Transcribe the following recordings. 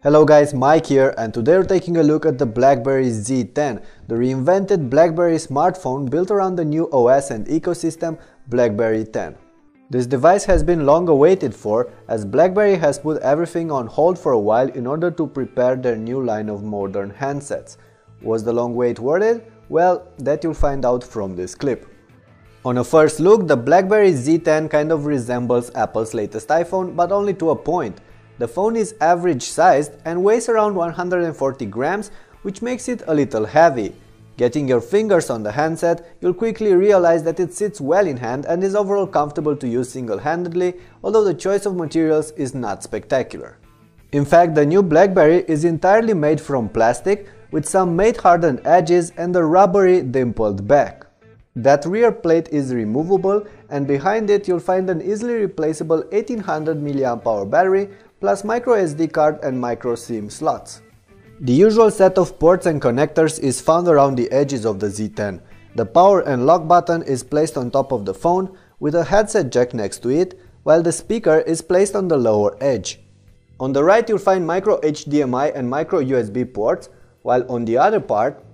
Hello guys, Mike here, and today we're taking a look at the BlackBerry Z10, the reinvented BlackBerry smartphone built around the new OS and ecosystem BlackBerry 10. This device has been long awaited for, as BlackBerry has put everything on hold for a while in order to prepare their new line of modern handsets. Was the long wait worth it? Well, that you'll find out from this clip. On a first look, the BlackBerry Z10 kind of resembles Apple's latest iPhone, but only to a point. The phone is average sized and weighs around 140 grams, which makes it a little heavy. Getting your fingers on the handset, you'll quickly realize that it sits well in hand and is overall comfortable to use single-handedly, although the choice of materials is not spectacular. In fact, the new BlackBerry is entirely made from plastic, with some matte-hardened edges and a rubbery dimpled back. That rear plate is removable, and behind it you'll find an easily replaceable 1800 mAh battery plus micro SD card and micro SIM slots. The usual set of ports and connectors is found around the edges of the Z10. The power and lock button is placed on top of the phone with a headset jack next to it, while the speaker is placed on the lower edge. On the right you'll find micro HDMI and micro USB ports, while on the other part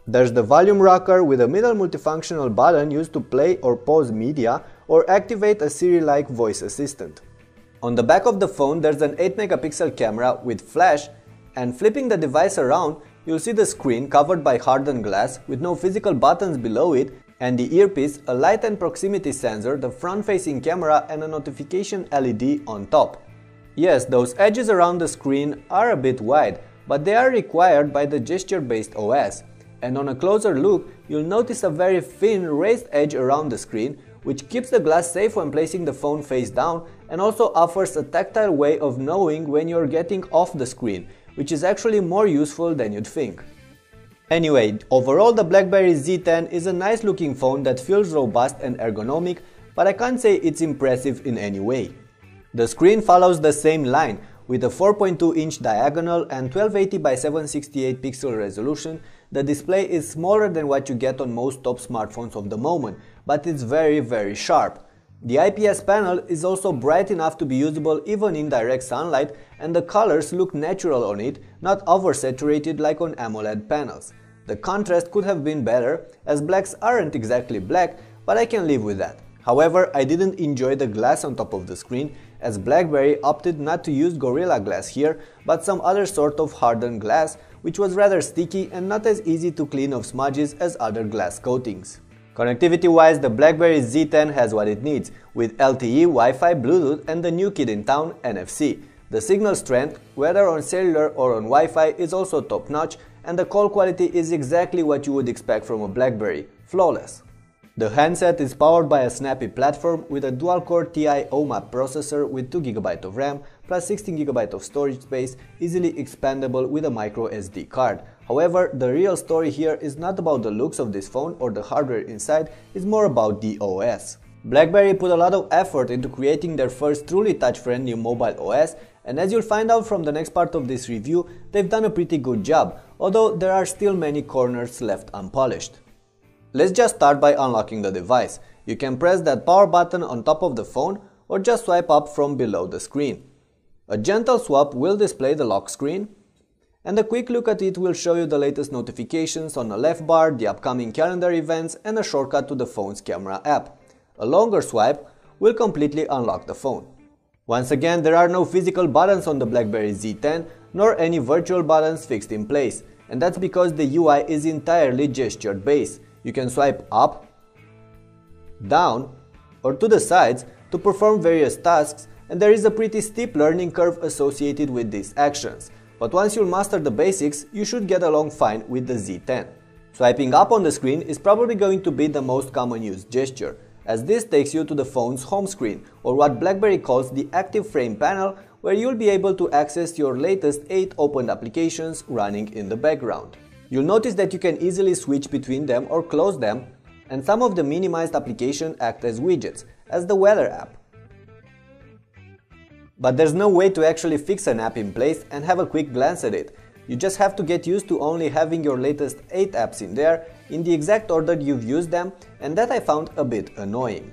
there's the volume rocker with a middle multifunctional button used to play or pause media or activate a Siri-like voice assistant. On the back of the phone there's an 8-megapixel camera with flash, and flipping the device around you'll see the screen covered by hardened glass with no physical buttons below it, and the earpiece, a light and proximity sensor, the front-facing camera and a notification LED on top. Yes, those edges around the screen are a bit wide, but they are required by the gesture-based OS. And on a closer look, you'll notice a very thin raised edge around the screen, which keeps the glass safe when placing the phone face down and also offers a tactile way of knowing when you're getting off the screen, which is actually more useful than you'd think. Anyway, overall the BlackBerry Z10 is a nice looking phone that feels robust and ergonomic, but I can't say it's impressive in any way. The screen follows the same line, with a 4.2-inch diagonal and 1280 by 768 pixel resolution. The display is smaller than what you get on most top smartphones of the moment, but it's very sharp. The IPS panel is also bright enough to be usable even in direct sunlight, and the colors look natural on it, not oversaturated like on AMOLED panels. The contrast could have been better, as blacks aren't exactly black, but I can live with that. However, I didn't enjoy the glass on top of the screen, as BlackBerry opted not to use Gorilla Glass here, but some other sort of hardened glass, which was rather sticky and not as easy to clean off smudges as other glass coatings. Connectivity-wise, the BlackBerry Z10 has what it needs, with LTE, Wi-Fi, Bluetooth and the new kid in town, NFC. The signal strength, whether on cellular or on Wi-Fi, is also top-notch, and the call quality is exactly what you would expect from a BlackBerry, flawless. The handset is powered by a snappy platform with a dual-core Ti OMAP processor with 2GB of RAM plus 16GB of storage space, easily expandable with a micro SD card. However, the real story here is not about the looks of this phone or the hardware inside, it's more about the OS. BlackBerry put a lot of effort into creating their first truly touch-friendly mobile OS, and as you'll find out from the next part of this review, they've done a pretty good job, although there are still many corners left unpolished. Let's just start by unlocking the device. You can press that power button on top of the phone or just swipe up from below the screen. A gentle swap will display the lock screen, and a quick look at it will show you the latest notifications on the left bar, the upcoming calendar events and a shortcut to the phone's camera app. A longer swipe will completely unlock the phone. Once again, there are no physical buttons on the BlackBerry Z10, nor any virtual buttons fixed in place, and that's because the UI is entirely gesture-based. You can swipe up, down or to the sides to perform various tasks, and there is a pretty steep learning curve associated with these actions. But once you'll master the basics, you should get along fine with the Z10. Swiping up on the screen is probably going to be the most common used gesture, as this takes you to the phone's home screen, or what BlackBerry calls the active frame panel, where you'll be able to access your latest 8 opened applications running in the background. You'll notice that you can easily switch between them or close them, and some of the minimized applications act as widgets, as the weather app. But there's no way to actually fix an app in place and have a quick glance at it. You just have to get used to only having your latest 8 apps in there, in the exact order you've used them, and that I found a bit annoying.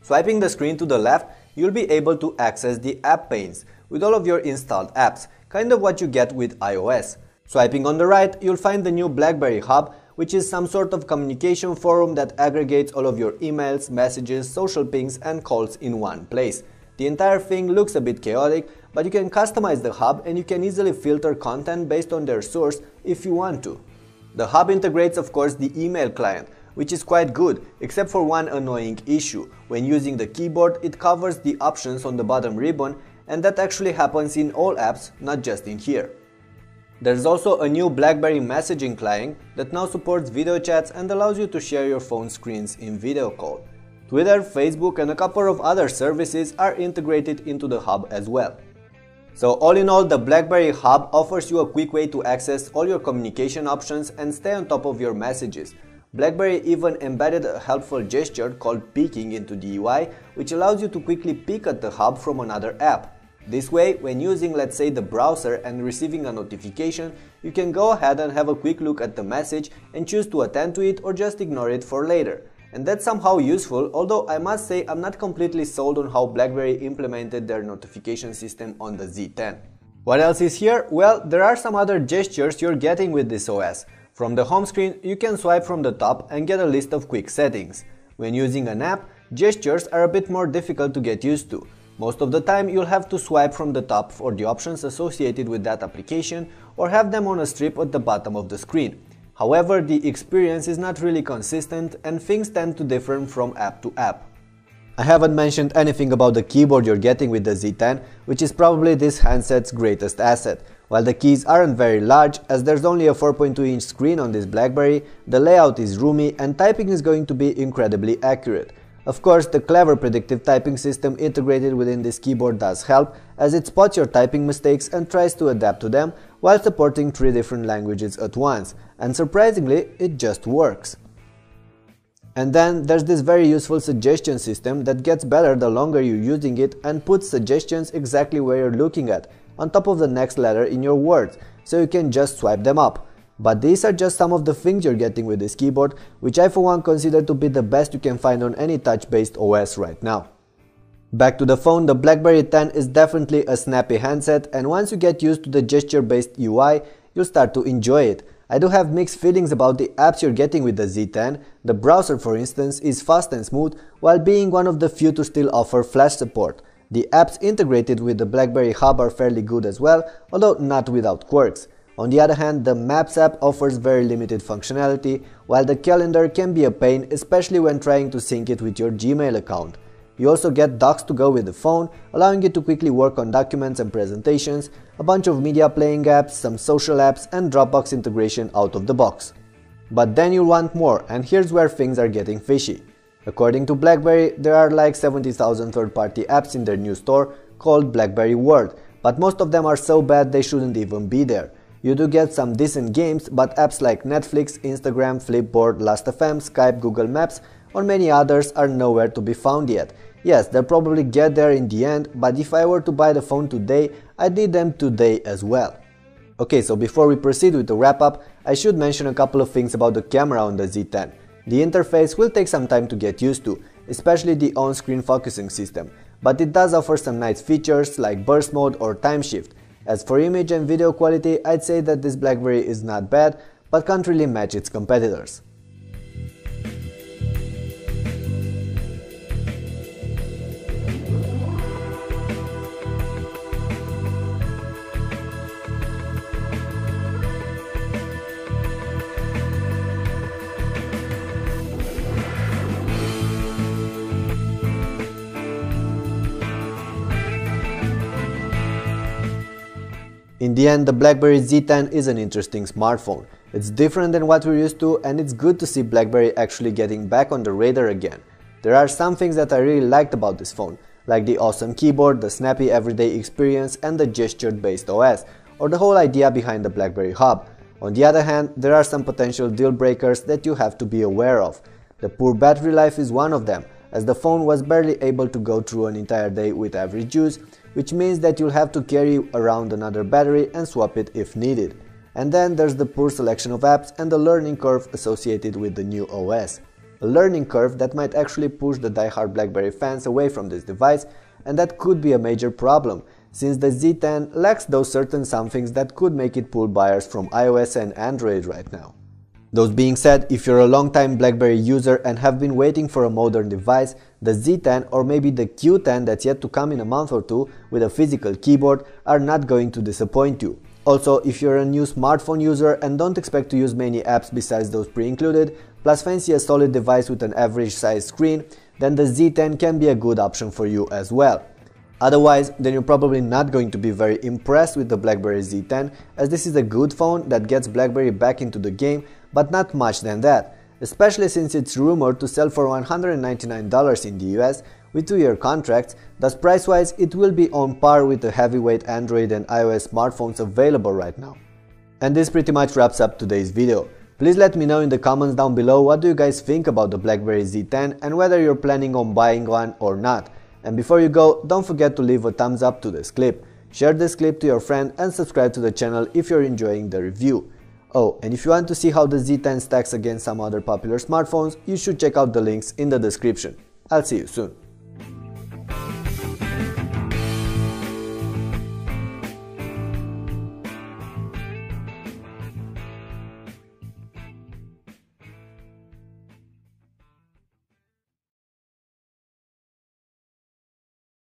Swiping the screen to the left, you'll be able to access the app panes, with all of your installed apps, kind of what you get with iOS. Swiping on the right, you'll find the new BlackBerry Hub, which is some sort of communication forum that aggregates all of your emails, messages, social pings and calls in one place. The entire thing looks a bit chaotic, but you can customize the hub and you can easily filter content based on their source if you want to. The hub integrates, of course, the email client, which is quite good, except for one annoying issue. When using the keyboard, it covers the options on the bottom ribbon, and that actually happens in all apps, not just in here. There's also a new BlackBerry messaging client that now supports video chats and allows you to share your phone screens in video call. Twitter, Facebook and a couple of other services are integrated into the hub as well. So all in all, the BlackBerry Hub offers you a quick way to access all your communication options and stay on top of your messages. BlackBerry even embedded a helpful gesture called peeking into the UI, which allows you to quickly peek at the hub from another app. This way, when using, let's say, the browser and receiving a notification, you can go ahead and have a quick look at the message and choose to attend to it or just ignore it for later. And that's somehow useful, although I must say I'm not completely sold on how BlackBerry implemented their notification system on the Z10. What else is here? Well, there are some other gestures you're getting with this OS. From the home screen, you can swipe from the top and get a list of quick settings. When using an app, gestures are a bit more difficult to get used to. Most of the time you'll have to swipe from the top for the options associated with that application or have them on a strip at the bottom of the screen. However, the experience is not really consistent and things tend to differ from app to app. I haven't mentioned anything about the keyboard you're getting with the Z10, which is probably this handset's greatest asset. While the keys aren't very large, as there's only a 4.2-inch screen on this BlackBerry, the layout is roomy and typing is going to be incredibly accurate. Of course, the clever predictive typing system integrated within this keyboard does help, as it spots your typing mistakes and tries to adapt to them while supporting 3 different languages at once, and surprisingly, it just works. And then there's this very useful suggestion system that gets better the longer you're using it and puts suggestions exactly where you're looking at, on top of the next letter in your words, so you can just swipe them up. But these are just some of the things you're getting with this keyboard, which I for one consider to be the best you can find on any touch-based OS right now. Back to the phone, the BlackBerry 10 is definitely a snappy handset, and once you get used to the gesture-based UI, you'll start to enjoy it. I do have mixed feelings about the apps you're getting with the Z10. The browser, for instance, is fast and smooth, while being one of the few to still offer flash support. The apps integrated with the BlackBerry Hub are fairly good as well, although not without quirks. On the other hand, the Maps app offers very limited functionality, while the calendar can be a pain, especially when trying to sync it with your Gmail account. You also get docs to go with the phone, allowing you to quickly work on documents and presentations, a bunch of media playing apps, some social apps and Dropbox integration out of the box. But then you'll want more, and here's where things are getting fishy. According to BlackBerry, there are like 70,000 third-party apps in their new store called BlackBerry World, but most of them are so bad they shouldn't even be there. You do get some decent games, but apps like Netflix, Instagram, Flipboard, Last.fm, Skype, Google Maps or many others are nowhere to be found yet. Yes, they'll probably get there in the end, but if I were to buy the phone today, I'd need them today as well. Okay, so before we proceed with the wrap up, I should mention a couple of things about the camera on the Z10. The interface will take some time to get used to, especially the on-screen focusing system, but it does offer some nice features like burst mode or time shift. As for image and video quality, I'd say that this BlackBerry is not bad, but can't really match its competitors. In the end, the BlackBerry Z10 is an interesting smartphone. It's different than what we're used to, and it's good to see BlackBerry actually getting back on the radar again. There are some things that I really liked about this phone, like the awesome keyboard, the snappy everyday experience and the gesture-based OS, or the whole idea behind the BlackBerry Hub. On the other hand, there are some potential deal breakers that you have to be aware of. The poor battery life is one of them, as the phone was barely able to go through an entire day with average use, which means that you'll have to carry around another battery and swap it if needed. And then there's the poor selection of apps and the learning curve associated with the new OS. A learning curve that might actually push the die-hard BlackBerry fans away from this device, and that could be a major problem, since the Z10 lacks those certain somethings that could make it pull buyers from iOS and Android right now. Those being said, if you're a long-time BlackBerry user and have been waiting for a modern device, the Z10 or maybe the Q10 that's yet to come in a month or two with a physical keyboard are not going to disappoint you. Also, if you're a new smartphone user and don't expect to use many apps besides those pre-included, plus fancy a solid device with an average size screen, then the Z10 can be a good option for you as well. Otherwise, then you're probably not going to be very impressed with the BlackBerry Z10, as this is a good phone that gets BlackBerry back into the game, but not much than that, especially since it's rumored to sell for $199 in the US with 2-year contracts, thus price-wise it will be on par with the heavyweight Android and iOS smartphones available right now. And this pretty much wraps up today's video. Please let me know in the comments down below what do you guys think about the BlackBerry Z10 and whether you're planning on buying one or not. And before you go, don't forget to leave a thumbs up to this clip, share this clip to your friend and subscribe to the channel if you're enjoying the review. Oh, and if you want to see how the Z10 stacks against some other popular smartphones, you should check out the links in the description. I'll see you soon.